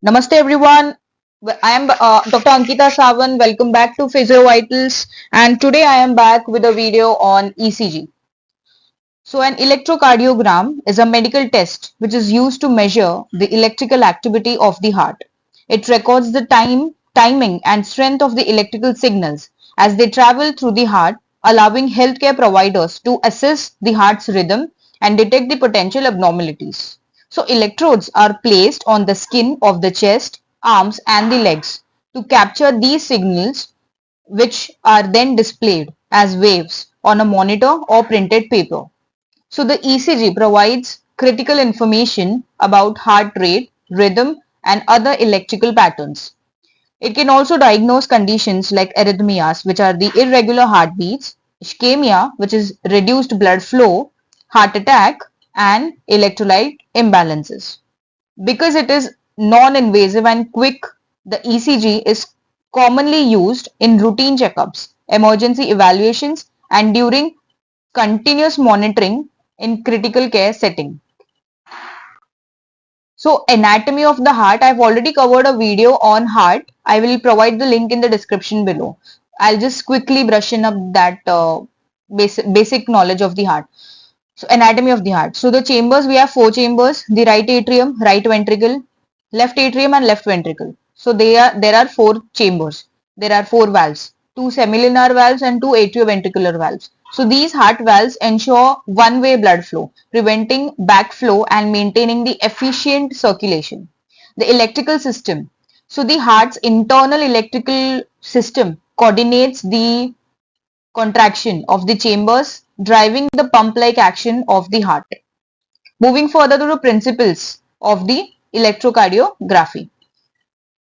Namaste everyone. I am Dr. Ankita Sawan. Welcome back to Physio Vitals, and today I am back with a video on ECG. So an electrocardiogram is a medical test which is used to measure the electrical activity of the heart. It records the timing and strength of the electrical signals as they travel through the heart, allowing healthcare providers to assess the heart's rhythm and detect the potential abnormalities. So electrodes are placed on the skin of the chest, arms and the legs to capture these signals, which are then displayed as waves on a monitor or printed paper. So the ECG provides critical information about heart rate, rhythm, and other electrical patterns. It can also diagnose conditions like arrhythmias, which are the irregular heartbeats, ischemia, which is reduced blood flow, heart attack, and electrolyte imbalances. Because it is non-invasive and quick, the ECG is commonly used in routine checkups, emergency evaluations, and during continuous monitoring in critical care setting. So anatomy of the heart, I've already covered a video on heart. I will provide the link in the description below. I'll just quickly brushing up that basic knowledge of the heart. So anatomy of the heart. So the chambers, we have four chambers: the right atrium, right ventricle, left atrium and left ventricle. So there are four chambers. There are four valves, two semilunar valves and two atrioventricular valves. So these heart valves ensure one-way blood flow, preventing backflow and maintaining the efficient circulation. The electrical system. So the heart's internal electrical system coordinates the contraction of the chambers, driving the pump-like action of the heart. Moving further to the principles of the electrocardiography.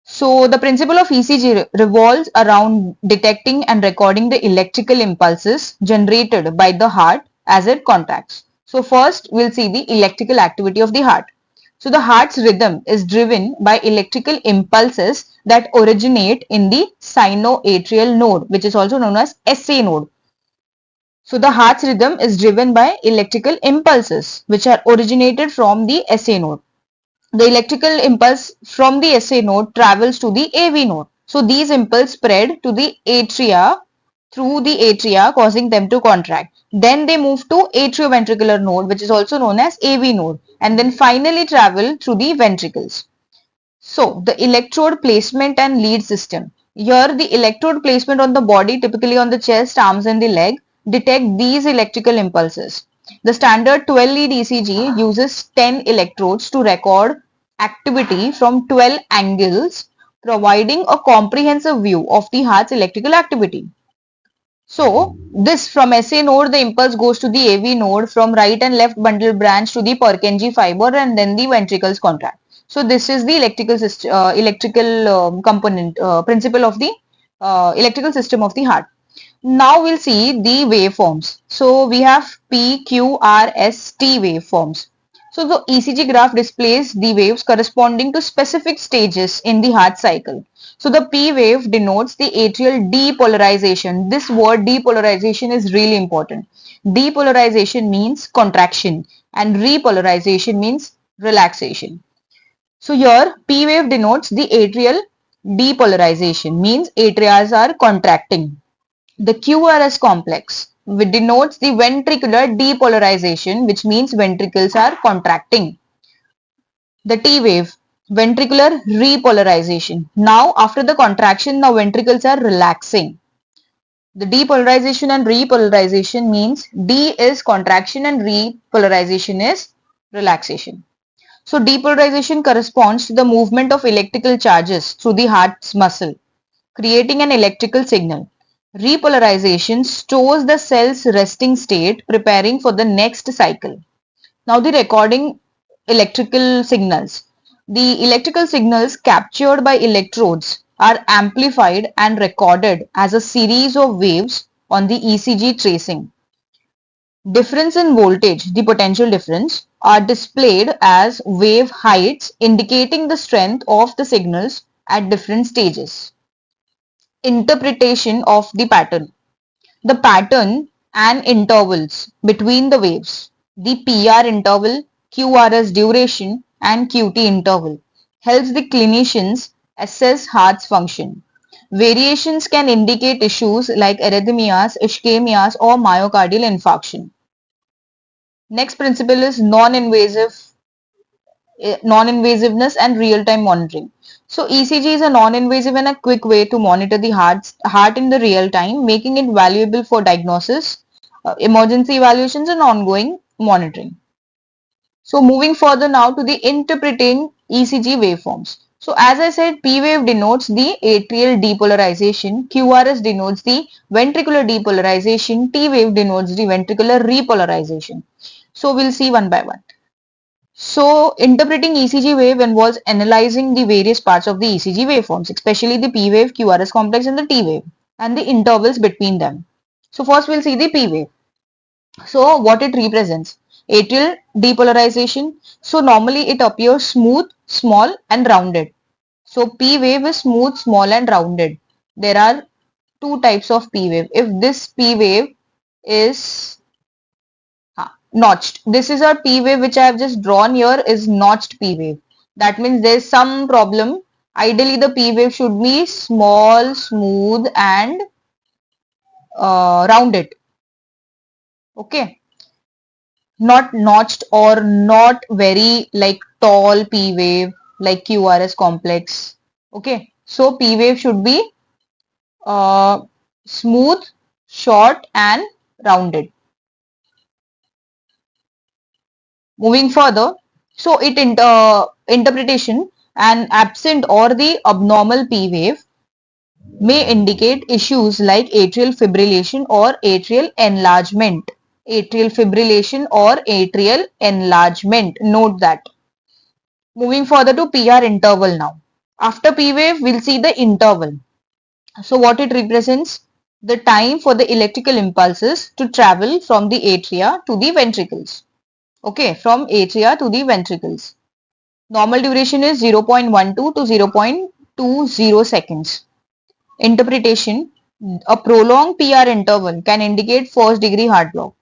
So the principle of ECG revolves around detecting and recording the electrical impulses generated by the heart as it contracts. So first we'll see the electrical activity of the heart. So the heart's rhythm is driven by electrical impulses that originate in the sinoatrial node, which is also known as SA node. So the heart's rhythm is driven by electrical impulses which are originated from the SA node. The electrical impulse from the SA node travels to the AV node. So these impulses spread to the atria through the atria, causing them to contract. Then they move to atrioventricular node, which is also known as AV node, and then finally travel through the ventricles. So the electrode placement and lead system. Here the electrode placement on the body, typically on the chest, arms and the leg, detect these electrical impulses. The standard 12 lead ECG uses 10 electrodes to record activity from 12 angles, providing a comprehensive view of the heart's electrical activity. So this from SA node, the impulse goes to the AV node, from right and left bundle branch to the Purkinje fiber, and then the ventricles contract. So this is the electrical component principle of the electrical system of the heart. Now we'll see the waveforms. So we have P, Q, R, S, T waveforms. So the ECG graph displays the waves corresponding to specific stages in the heart cycle. So the P wave denotes the atrial depolarization. This word depolarization is really important. Depolarization means contraction and repolarization means relaxation. So here P wave denotes the atrial depolarization, means atrias are contracting. The QRS complex, which denotes the ventricular depolarization, which means ventricles are contracting. The T wave, ventricular repolarization. Now after the contraction, the ventricles are relaxing. The depolarization and repolarization means D is contraction and repolarization is relaxation. So depolarization corresponds to the movement of electrical charges through the heart's muscle, creating an electrical signal. Repolarization stores the cell's resting state, preparing for the next cycle. Now the recording electrical signals. The electrical signals captured by electrodes are amplified and recorded as a series of waves on the ECG tracing. Difference in voltage, the potential difference, are displayed as wave heights, indicating the strength of the signals at different stages. Interpretation of the pattern. The pattern and intervals between the waves, the PR interval, QRS duration and QT interval. helps the clinicians assess heart's function. Variations can indicate issues like arrhythmias, ischemias, or myocardial infarction. Next principle is non-invasiveness and real-time monitoring. So ECG is a non-invasive and a quick way to monitor the heart in the real time, making it valuable for diagnosis, emergency evaluations, and ongoing monitoring. So moving further now to the interpreting ECG waveforms. So as I said, P wave denotes the atrial depolarization, QRS denotes the ventricular depolarization, T wave denotes the ventricular repolarization. So we'll see one by one. So interpreting ECG wave involves analyzing the various parts of the ECG waveforms, especially the P wave, QRS complex, and the T wave, and the intervals between them. So first we'll see the P wave. So what it represents? Atrial depolarization. So normally it appears smooth, small, and rounded. So P wave is smooth, small, and rounded. There are two types of P wave. If this P wave is notched, this is a P wave which I have just drawn here is notched P wave. That means there is some problem. Ideally, the P wave should be small, smooth, and rounded. Okay, not notched or not very like tall P wave like QRS complex. Okay, so P wave should be uh, smooth, short, and rounded. Moving further, so interpretation, an absent or the abnormal P wave may indicate issues like atrial fibrillation or atrial enlargement. Atrial fibrillation or atrial enlargement. Note that. Moving further to PR interval now. After P wave, we'll see the interval. So what it represents? The time for the electrical impulses to travel from the atria to the ventricles. Okay, from atria to the ventricles. Normal duration is 0.12 to 0.20 seconds. Interpretation, a prolonged PR interval can indicate first degree heart block.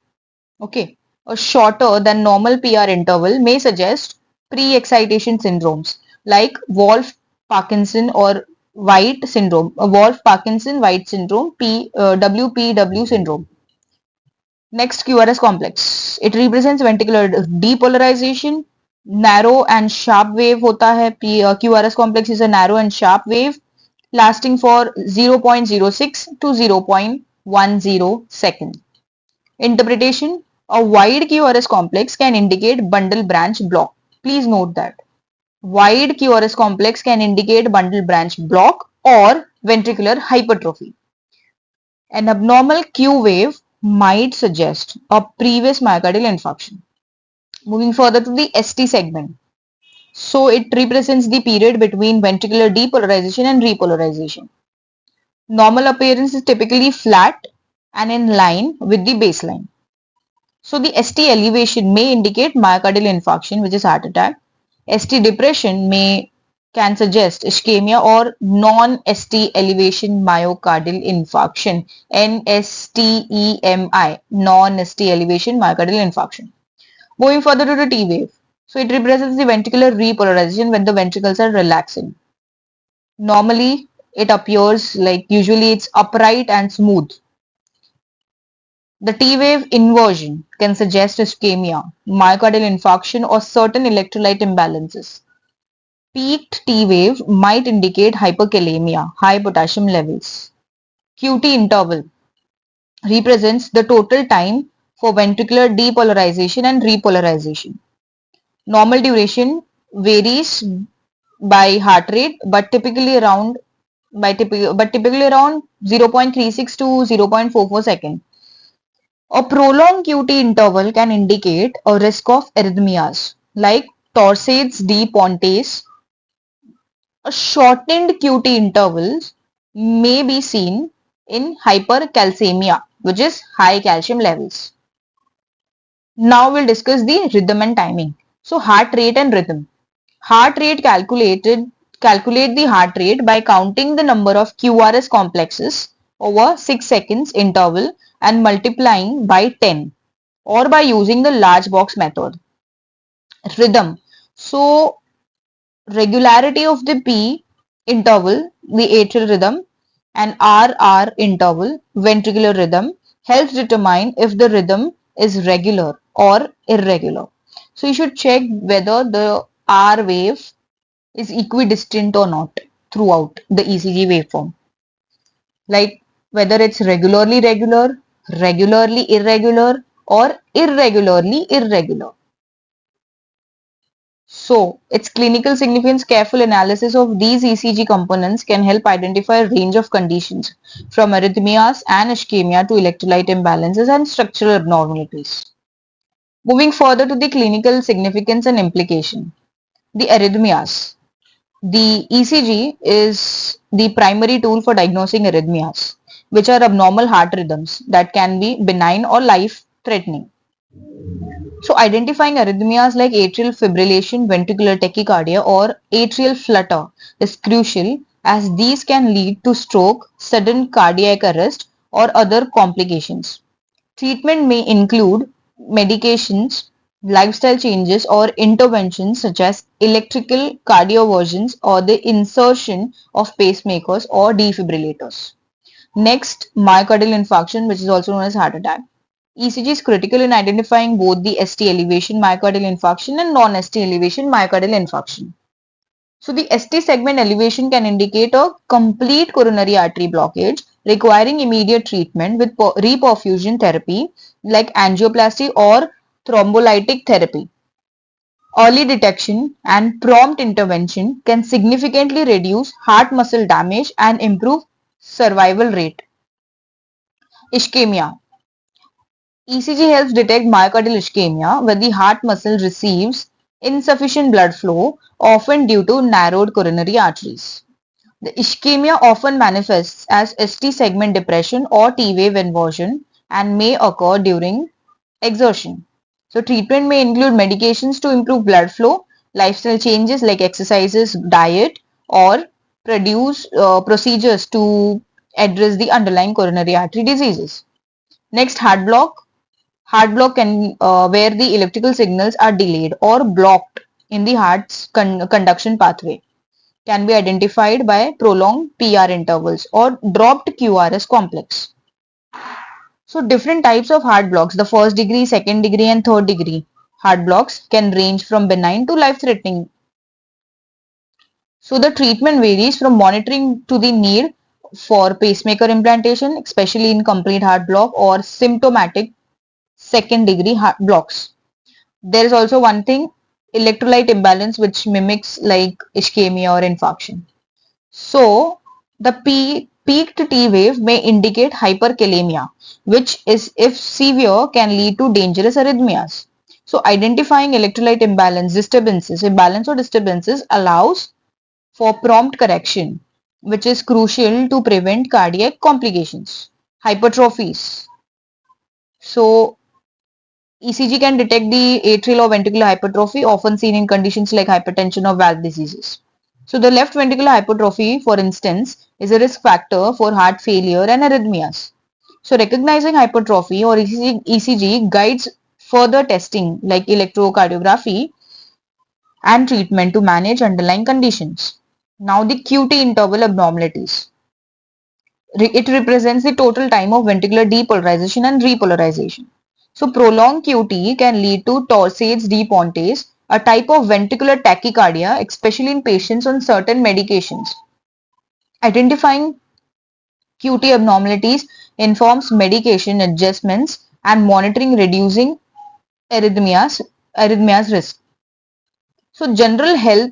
Okay, a shorter than normal PR interval may suggest pre-excitation syndromes like Wolff-Parkinson or White syndrome, Wolff-Parkinson-White syndrome, WPW syndrome. Next, QRS complex. It represents ventricular depolarization. Narrow and sharp wave होता है. QRS complex is a narrow and sharp wave lasting for 0.06 to 0.10 second. Interpretation, a wide QRS complex can indicate bundle branch block. Please note that. Wide QRS complex can indicate bundle branch block or ventricular hypertrophy. An abnormal Q wave might suggest a previous myocardial infarction. Moving further to the ST segment. So it represents the period between ventricular depolarization and repolarization. Normal appearance is typically flat and in line with the baseline. So the ST elevation may indicate myocardial infarction, which is heart attack. ST depression can suggest ischemia or non-ST elevation myocardial infarction, NSTEMI, non-ST elevation myocardial infarction. Moving further to the T wave. So it represents the ventricular repolarization when the ventricles are relaxing. Normally it appears like usually it's upright and smooth. The T-wave inversion can suggest ischemia, myocardial infarction, or certain electrolyte imbalances. Peaked T-wave might indicate hyperkalemia, high potassium levels. QT interval represents the total time for ventricular depolarization and repolarization. Normal duration varies by heart rate, but typically around 0.36 to 0.44 second. A prolonged QT interval can indicate a risk of arrhythmias like torsades de pontes. A shortened QT intervals may be seen in hypercalcemia, which is high calcium levels. Now we'll discuss the rhythm and timing. So heart rate and rhythm. Heart rate calculate the heart rate by counting the number of QRS complexes over 6 seconds interval and multiplying by 10 or by using the large box method. Rhythm. So Regularity of the P interval, the atrial rhythm, and RR interval, ventricular rhythm, helps determine if the rhythm is regular or irregular. So you should check whether the R wave is equidistant or not throughout the ECG waveform. Like whether it's regularly regular, regularly irregular, or irregularly irregular. So, its clinical significance, careful analysis of these ECG components can help identify a range of conditions, from arrhythmias and ischemia to electrolyte imbalances and structural abnormalities. Moving further to the clinical significance and implication. The arrhythmias. The ECG is the primary tool for diagnosing arrhythmias, which are abnormal heart rhythms that can be benign or life-threatening. So identifying arrhythmias like atrial fibrillation, ventricular tachycardia or atrial flutter is crucial as these can lead to stroke, sudden cardiac arrest or other complications. Treatment may include medications, lifestyle changes or interventions such as electrical cardioversions or the insertion of pacemakers or defibrillators. Next, myocardial infarction, which is also known as heart attack. ECG is critical in identifying both the ST elevation myocardial infarction and non-ST elevation myocardial infarction. So the ST segment elevation can indicate a complete coronary artery blockage requiring immediate treatment with reperfusion therapy like angioplasty or thrombolytic therapy. Early detection and prompt intervention can significantly reduce heart muscle damage and improve survival rate. Ischemia. ECG helps detect myocardial ischemia where the heart muscle receives insufficient blood flow, often due to narrowed coronary arteries. The ischemia often manifests as ST segment depression or T wave inversion and may occur during exertion. So, treatment may include medications to improve blood flow, lifestyle changes like exercises, diet, or procedures to address the underlying coronary artery diseases. Next, heart block. Heart block can where the electrical signals are delayed or blocked in the heart's conduction pathway can be identified by prolonged PR intervals or dropped QRS complex. So different types of heart blocks, the first degree, second degree and third degree heart blocks can range from benign to life-threatening. So the treatment varies from monitoring to the need for pacemaker implantation, especially in complete heart block or symptomatic second degree heart blocks. There is also one thing, electrolyte imbalance, which mimics like ischemia or infarction. So the peaked T wave may indicate hyperkalemia, which is if severe can lead to dangerous arrhythmias. So identifying electrolyte imbalance or disturbances allows for prompt correction, which is crucial to prevent cardiac complications. Hypertrophies. So ECG can detect the atrial or ventricular hypertrophy, often seen in conditions like hypertension or valve diseases. So, the left ventricular hypertrophy, for instance, is a risk factor for heart failure and arrhythmias. So, recognizing hypertrophy or ECG guides further testing like electrocardiography and treatment to manage underlying conditions. Now, the QT interval abnormalities. It represents the total time of ventricular depolarization and repolarization. So prolonged QT can lead to torsades de pontes, a type of ventricular tachycardia, especially in patients on certain medications. Identifying QT abnormalities informs medication adjustments and monitoring reducing arrhythmias risk. So general health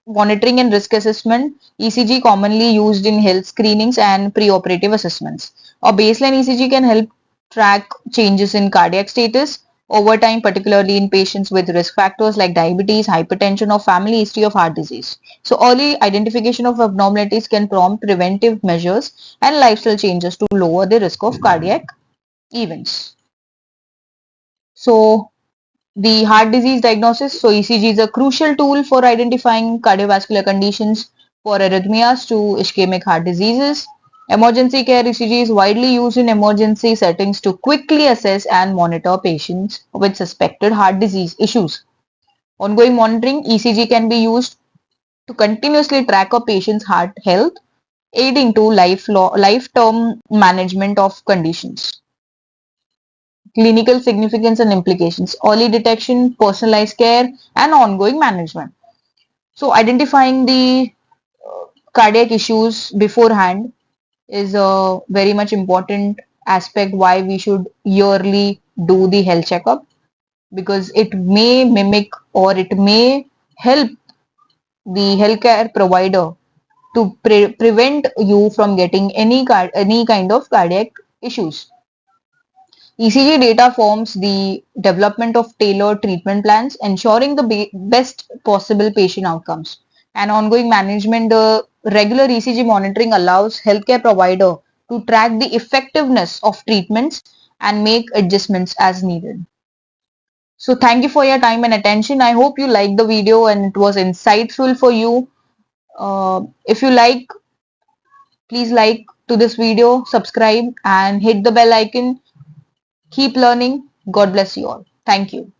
monitoring and risk assessment, ECG commonly used in health screenings and preoperative assessments. A baseline ECG can help track changes in cardiac status over time, particularly in patients with risk factors like diabetes, hypertension, or family history of heart disease. So early identification of abnormalities can prompt preventive measures and lifestyle changes to lower the risk of cardiac events. So the heart disease diagnosis. So ECG is a crucial tool for identifying cardiovascular conditions for arrhythmias to ischemic heart diseases. Emergency care ECG is widely used in emergency settings to quickly assess and monitor patients with suspected heart disease issues. Ongoing monitoring ECG can be used to continuously track a patient's heart health, aiding to life-term management of conditions. Clinical significance and implications, early detection, personalized care, and ongoing management. So, identifying the cardiac issues beforehand is a very much important aspect why we should yearly do the health checkup, because it may mimic or it may help the healthcare provider to prevent you from getting any kind of cardiac issues. ECG data forms the development of tailored treatment plans, ensuring the best possible patient outcomes. And ongoing management, the regular ECG monitoring allows healthcare provider to track the effectiveness of treatments and make adjustments as needed. So thank you for your time and attention. I hope you liked the video and it was insightful for you. If you please like to this video, subscribe and hit the bell icon. Keep learning. God bless you all. Thank you.